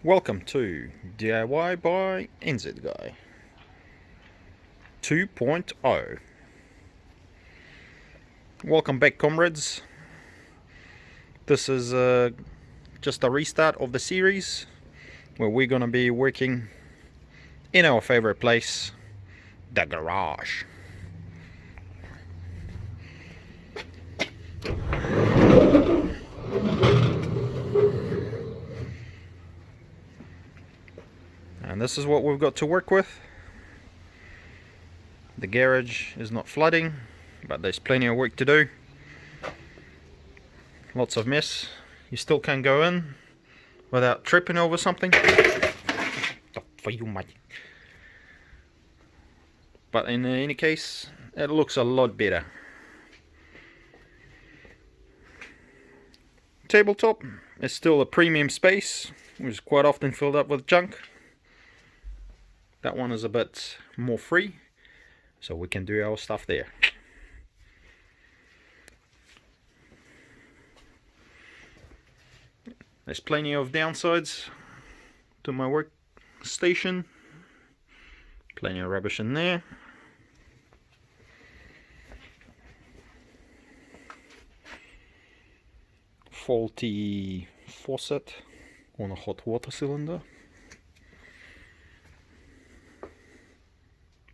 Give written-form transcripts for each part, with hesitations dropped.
Welcome to DIY by NZguy 2.0. Welcome back, comrades. This is just a restart of the series where we're going to be working in our favorite place, the garage. And this is what we've got to work with. The garage is not flooding, but there's plenty of work to do. Lots of mess. You still can't go in without tripping over something. But in any case, it looks a lot better. Tabletop is still a premium space, which is quite often filled up with junk. That one is a bit more free, so we can do our stuff there. There's plenty of downsides to my workstation. Plenty of rubbish in there. Faulty faucet on a hot water cylinder.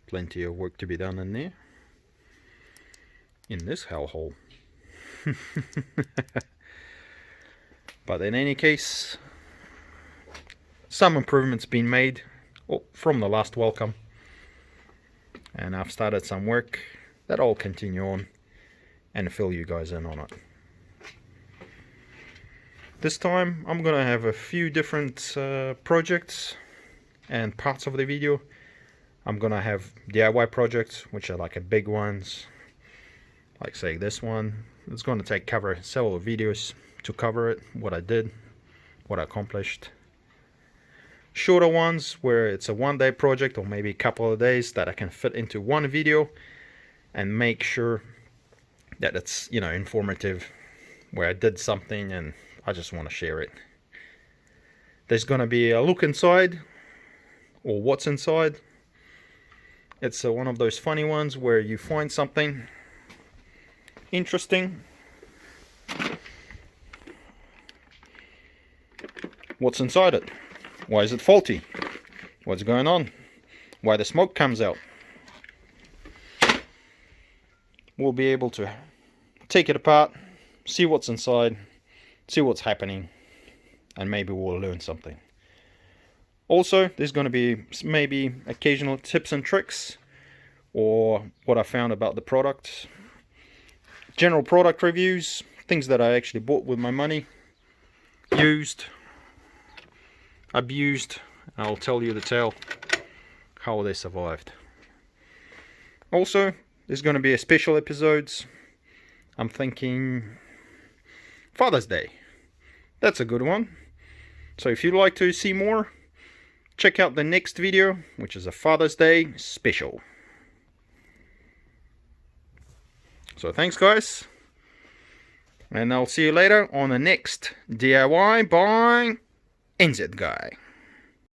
Plenty of work to be done in there. In this hellhole. But in any case, some improvements been made from the last welcome. And I've started some work that I'll continue on and fill you guys in on it. This time I'm gonna have a few different projects and parts of the video. I'm gonna have DIY projects, which are like big ones, like say this one. It's going to cover several videos to cover it, what I did, what I accomplished. Shorter ones where it's a one-day project or maybe a couple of days that I can fit into one video and make sure that it's, you know, informative, where I did something and I just want to share it. There's going to be a look inside, or what's inside. It's one of those funny ones where you find something interesting. What's inside it? Why is it faulty? What's going on? Why the smoke comes out? We'll be able to take it apart, see what's inside, see what's happening, and maybe we'll learn something. Also, there's going to be maybe occasional tips and tricks, or what I found about the product. General product reviews, things that I actually bought with my money, used, abused, and I'll tell you the tale, how they survived. Also, there's going to be a special episodes. I'm thinking Father's Day. That's a good one. So if you'd like to see more, check out the next video, which is a Father's Day special. So thanks, guys, and I'll see you later on the next DIY by NZguy.